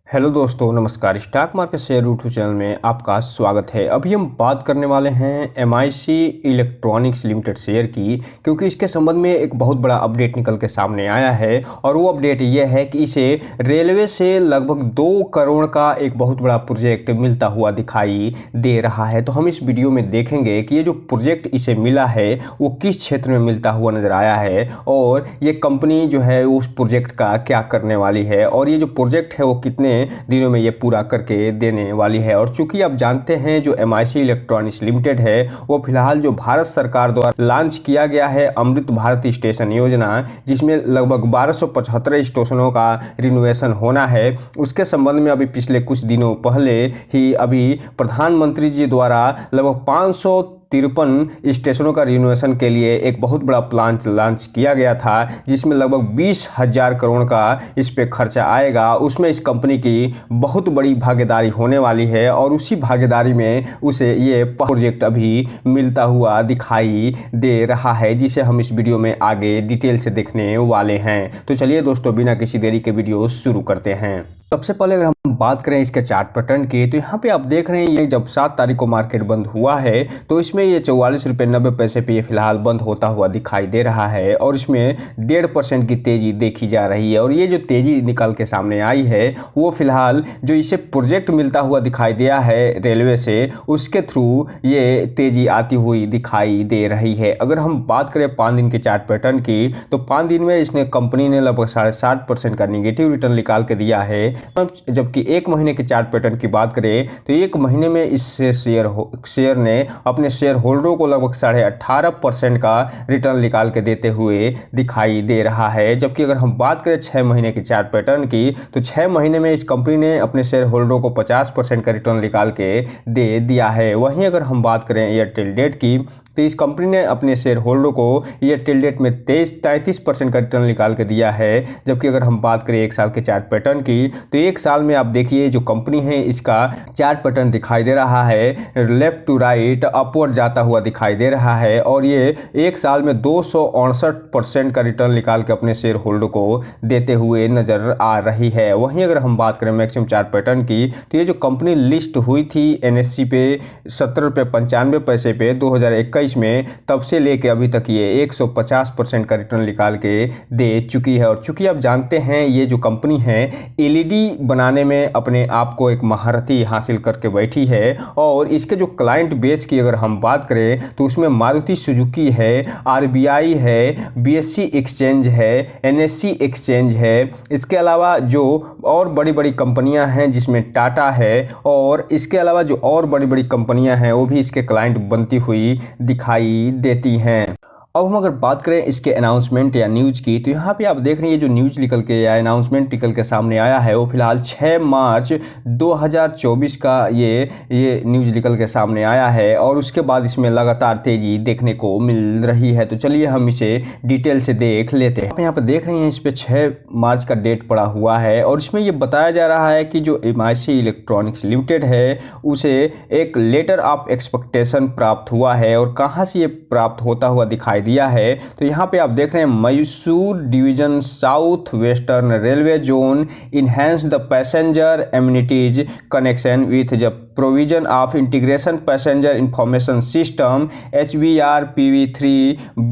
Hello दोस्तों, नमस्कार। Stock market share YouTube channel में आपका स्वागत है। अभी हम बात करने वाले हैं एमआईसी इलेक्ट्रॉनिक्स लिमिटेड शेयर की, क्योंकि इसके संबंध में एक बहुत बड़ा अपडेट निकल के सामने आया है। और वो अपडेट ये है कि इसे रेलवे से लगभग 2 करोड़ का एक बहुत बड़ा प्रोजेक्ट मिलता हुआ दिखाई दे रहा है। तो हम इस वीडियो में देखेंगे कि ये जो प्रोजेक्ट इसे मिला है वो किस क्षेत्र में मिलता हुआ नजर आया है, और ये कंपनी जो है उस प्रोजेक्ट का क्या करने वाली है, और ये जो प्रोजेक्ट है वो कितने दिनों में ये पूरा करके देने वाली है। और चूंकि आप जानते हैं जो एमआईसी इलेक्ट्रॉनिक्स लिमिटेड है वो फिलहाल जो भारत सरकार द्वारा लॉन्च किया गया है अमृत भारत स्टेशन योजना, जिसमें लगभग 1275 स्टेशनों का रिनोवेशन होना है, उसके संबंध में अभी पिछले कुछ दिनों पहले ही अभी प्रधानमंत्री जी द्वारा लगभग 553 स्टेशनों का रिनोवेशन के लिए एक बहुत बड़ा प्लान लॉन्च किया गया था, जिसमें लगभग 20,000 करोड़ का इस पे खर्चा आएगा। उसमें इस कंपनी की बहुत बड़ी भागीदारी होने वाली है, और उसी भागीदारी में उसे ये प्रोजेक्ट अभी मिलता हुआ दिखाई दे रहा है, जिसे हम इस वीडियो में आगे डिटेल से देखने वाले हैं। तो चलिए दोस्तों, बिना किसी देरी के वीडियो शुरू करते हैं। सबसे पहले अगर हम बात करें इसके चार्ट पैटर्न की, तो यहाँ पे आप देख रहे हैं ये जब 7 तारीख को मार्केट बंद हुआ है तो इसमें ये 44 रुपये 90 पैसे पे ये फिलहाल बंद होता हुआ दिखाई दे रहा है, और इसमें 1.5% की तेजी देखी जा रही है। और ये जो तेजी निकल के सामने आई है वो फिलहाल जो इसे प्रोजेक्ट मिलता हुआ दिखाई दिया है रेलवे से, उसके थ्रू ये तेजी आती हुई दिखाई दे रही है। अगर हम बात करें 5 दिन के चार्ट पैटर्न की, तो 5 दिन में इसने कंपनी ने लगभग 7.5% का निगेटिव रिटर्न निकाल के दिया है। जबकि 1 महीने के चार्ट पैटर्न की बात करें तो 1 महीने में इससे शेयर ने अपने शेयर होल्डरों को लगभग 18.5% का रिटर्न निकाल के देते हुए दिखाई दे रहा है। जबकि अगर हम बात करें 6 महीने के चार्ट पैटर्न की, तो 6 महीने में इस कंपनी ने अपने शेयर होल्डरों को 50% का रिटर्न निकाल के दे दिया है। वहीं अगर हम बात करें एयरटेल डेट की, तो इस कंपनी ने अपने शेयर होल्डर को एयरटेल डेट में 33% का रिटर्न निकाल के दिया है। जबकि अगर हम बात करें 1 साल के चार्ट पैटर्न की, तो 1 साल में आप देखिए जो कंपनी है इसका चार्ट पैटर्न दिखाई दे रहा है लेफ्ट टू राइट अपवर्ड जाता हुआ दिखाई दे रहा है, और ये 1 साल में 259% का रिटर्न निकाल के अपने शेयर होल्डर को देते हुए नजर आ रही है। वहीं अगर हम बात करें मैक्सिमम चार्ट पैटर्न की, तो ये जो कंपनी लिस्ट हुई थी एनएससी पे 70.95 रुपये पे 2021 में, तब से लेके अभी तक ये 150% का रिटर्न निकाल के दे चुकी है। और चूंकि आप जानते हैं ये जो कंपनी है एलईडी बनाने में अपने आप को एक महारथी हासिल करके बैठी है, और इसके जो क्लाइंट बेस की अगर हम बात करें तो उसमें मारुति सुजुकी है, आरबीआई है, बीएससी एक्सचेंज है, एनएससी एक्सचेंज है। इसके अलावा जो और बड़ी बड़ी कंपनियां हैं जिसमें टाटा है, और इसके अलावा जो और बड़ी बड़ी कंपनियां हैं वो भी इसके क्लाइंट बनती हुई दिखाई देती हैं। अब हम अगर बात करें इसके अनाउंसमेंट या न्यूज़ की, तो यहाँ पे आप देख रहे हैं ये जो न्यूज़ निकल के या अनाउंसमेंट निकल के सामने आया है वो फिलहाल 6 मार्च 2024 का ये न्यूज़ निकल के सामने आया है, और उसके बाद इसमें लगातार तेज़ी देखने को मिल रही है। तो चलिए हम इसे डिटेल से देख लेते हैं। आप यहाँ पर देख रहे हैं इस पर 6 मार्च का डेट पड़ा हुआ है, और इसमें ये बताया जा रहा है कि जो एमआईसी इलेक्ट्रॉनिक्स लिमिटेड है उसे एक लेटर ऑफ एक्सपेक्टेशन प्राप्त हुआ है। और कहाँ से ये प्राप्त होता हुआ दिखाई दिया है, तो यहाँ पे आप देख रहे हैं Mysore division south western railway zone enhance the passenger amenities connection with the provision of integration passenger information system HBR-PV3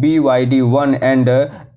BYD1 and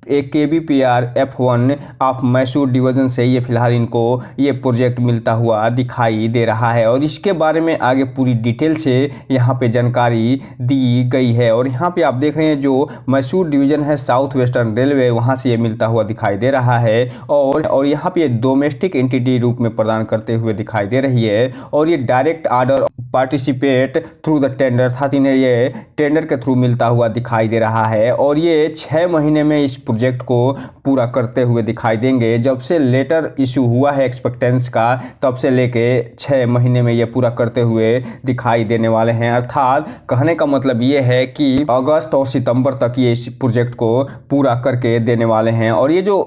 KBPR F1 of Mysore division से ये फिलहाल इनको ये प्रोजेक्ट मिलता हुआ दिखाई दे रहा है। और इसके बारे में आगे पूरी डिटेल से यहाँ पे जानकारी दी गई है। और यहाँ पे आप देख रहे हैं जो मैसूर डिवीजन है साउथ वेस्टर्न रेलवे, वहाँ से ये मिलता हुआ दिखाई दे रहा है, और यहाँ पे डोमेस्टिक एंटिटी रूप में प्रदान करते हुए दिखाई दे रही है। और ये direct order participate through the tender था, इन्हें ये टेंडर के थ्रू मिलता हुआ दिखाई दे रहा है। और ये 6 महीने में इस प्रोजेक्ट को पूरा करते हुए दिखाई देंगे। जब से लेटर इशू हुआ है एक्सपेक्टेंस का, तब से लेके 6 महीने में ये पूरा करते हुए दिखाई देने वाले हैं। अर्थात कहने का मतलब ये है कि अगस्त और सितंबर तक ये इस प्रोजेक्ट को पूरा करके देने वाले हैं। और ये जो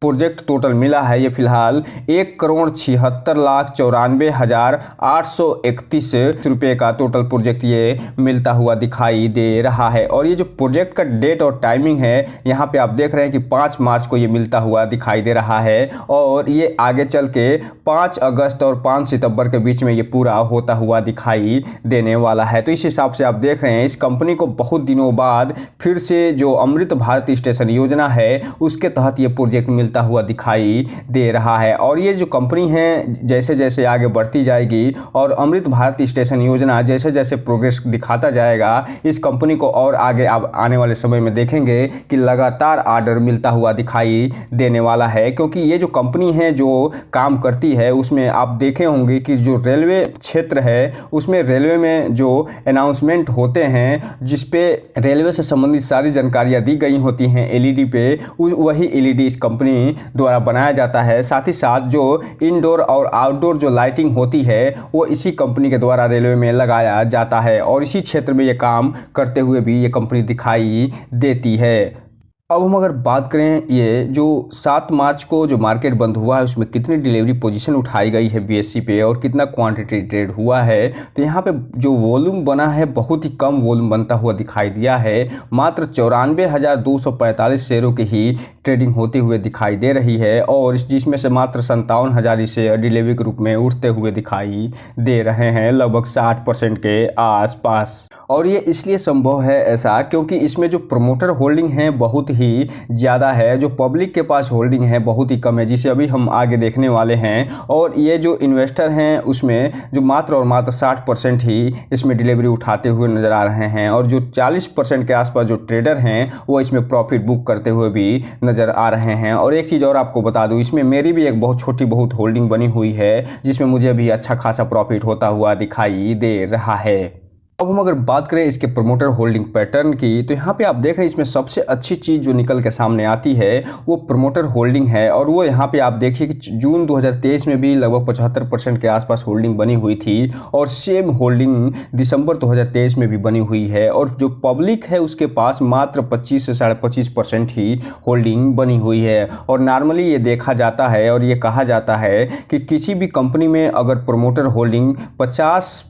प्रोजेक्ट टोटल मिला है ये फिलहाल 1,76,94,831 रुपये का टोटल प्रोजेक्ट ये मिलता हुआ दिखाई दे रहा है। और ये जो प्रोजेक्ट का डेट और टाइमिंग है यहाँ पे आप देख रहे हैं कि 5 मार्च को ये मिलता हुआ दिखाई दे रहा है और ये आगे चल के 5 अगस्त और 5 सितंबर के बीच में ये पूरा होता हुआ दिखाई देने वाला है। तो इस हिसाब से आप देख रहे हैं इस कंपनी को बहुत दिनों बाद फिर से जो अमृत भारत स्टेशन योजना है उसके तहत ये प्रोजेक्ट मिलता हुआ दिखाई दे रहा है। और ये जो कंपनी है जैसे जैसे आगे बढ़ती जाएगी और अमृत भारत स्टेशन योजना जैसे जैसे प्रोग्रेस दिखाता जाएगा इस कंपनी को और आगे आप आने वाले समय में देखेंगे कि लगातार ऑर्डर मिलता हुआ दिखाई देने वाला है। क्योंकि ये जो कंपनी है जो काम करती है उसमें आप देखे होंगे कि जो रेलवे क्षेत्र है उसमें रेलवे में जो अनाउंसमेंट होते हैं जिसपे रेलवे से संबंधित सारी जानकारियाँ दी गई होती हैं एलईडी पे, वही एलईडी इस कंपनी द्वारा बनाया जाता है। साथ ही साथ जो इनडोर और आउटडोर जो लाइटिंग होती है वो इसी कंपनी के द्वारा रेलवे में लगाया जाता है और इसी क्षेत्र में ये काम करते हुए भी ये कंपनी दिखाई देती है। अब हम अगर बात करें ये जो 7 मार्च को जो मार्केट बंद हुआ है उसमें कितनी डिलीवरी पोजीशन उठाई गई है बीएससी पे और कितना क्वांटिटी ट्रेड हुआ है, तो यहाँ पे जो वॉल्यूम बना है बहुत ही कम वॉल्यूम बनता हुआ दिखाई दिया है। मात्र 94,245 शेयरों की ही ट्रेडिंग होते हुए दिखाई दे रही है और जिसमें से मात्र 57,000 शेयर डिलीवरी के रूप में उठते हुए दिखाई दे रहे हैं, लगभग 60% के आसपास। और ये इसलिए संभव है ऐसा क्योंकि इसमें जो प्रमोटर होल्डिंग है बहुत ही ज़्यादा है, जो पब्लिक के पास होल्डिंग है बहुत ही कम है, जिसे अभी हम आगे देखने वाले हैं। और ये जो इन्वेस्टर हैं उसमें जो मात्र और मात्र 60% ही इसमें डिलीवरी उठाते हुए नज़र आ रहे हैं और जो 40% के आसपास जो ट्रेडर हैं वो इसमें प्रॉफिट बुक करते हुए भी नज़र आ रहे हैं। और एक चीज़ और आपको बता दूँ, इसमें मेरी भी एक बहुत छोटी बहुत होल्डिंग बनी हुई है जिसमें मुझे भी अच्छा खासा प्रॉफिट होता हुआ दिखाई दे रहा है। अब हम अगर बात करें इसके प्रमोटर होल्डिंग पैटर्न की तो यहाँ पे आप देख रहे हैं इसमें सबसे अच्छी चीज़ जो निकल के सामने आती है वो प्रमोटर होल्डिंग है। और वो यहाँ पे आप देखिए कि जून 2023 में भी लगभग 75% के आसपास होल्डिंग बनी हुई थी और सेम होल्डिंग दिसंबर 2023 में भी बनी हुई है। और जो पब्लिक है उसके पास मात्र 25 से 25.5% ही होल्डिंग बनी हुई है। और नॉर्मली ये देखा जाता है और ये कहा जाता है कि किसी भी कंपनी में अगर प्रमोटर होल्डिंग 50%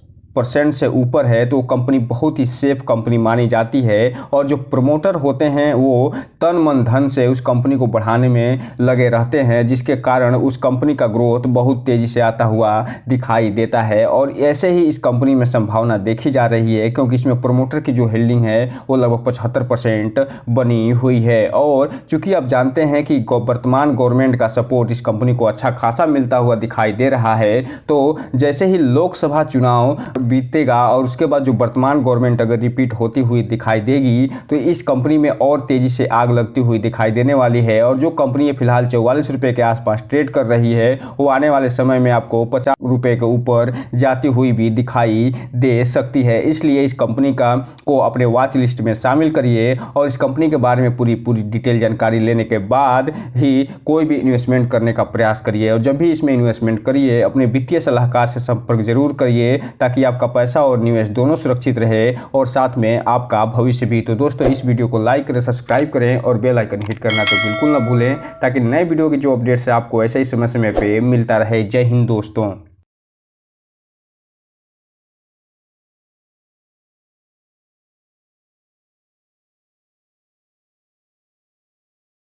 से ऊपर है तो कंपनी बहुत ही सेफ कंपनी मानी जाती है। और जो प्रमोटर होते हैं वो तन मन धन से उस कंपनी को बढ़ाने में लगे रहते हैं जिसके कारण उस कंपनी का ग्रोथ बहुत तेज़ी से आता हुआ दिखाई देता है। और ऐसे ही इस कंपनी में संभावना देखी जा रही है क्योंकि इसमें प्रमोटर की जो होल्डिंग है वो लगभग 75% बनी हुई है। और चूँकि आप जानते हैं कि वर्तमान गवर्नमेंट का सपोर्ट इस कंपनी को अच्छा खासा मिलता हुआ दिखाई दे रहा है, तो जैसे ही लोकसभा चुनाव बीतेगा और उसके बाद जो वर्तमान गवर्नमेंट अगर रिपीट होती हुई दिखाई देगी तो इस कंपनी में और तेज़ी से आग लगती हुई दिखाई देने वाली है। और जो कंपनी फिलहाल 44 रुपये के आसपास ट्रेड कर रही है वो आने वाले समय में आपको 50 रुपये के ऊपर जाती हुई भी दिखाई दे सकती है। इसलिए इस कंपनी को अपने वॉच लिस्ट में शामिल करिए और इस कंपनी के बारे में पूरी डिटेल जानकारी लेने के बाद ही कोई भी इन्वेस्टमेंट करने का प्रयास करिए। और जब भी इसमें इन्वेस्टमेंट करिए अपने वित्तीय सलाहकार से संपर्क जरूर करिए ताकि आपका पैसा और निवेश दोनों सुरक्षित रहे और साथ में आपका भविष्य भी। तो दोस्तों इस वीडियो को लाइक करें, सब्सक्राइब करें और बेल आइकन हिट करना तो बिल्कुल ना भूलें ताकि नए वीडियो की जो अपडेट्स है आपको ऐसे ही समय समय पे मिलता रहे। जय हिंद दोस्तों।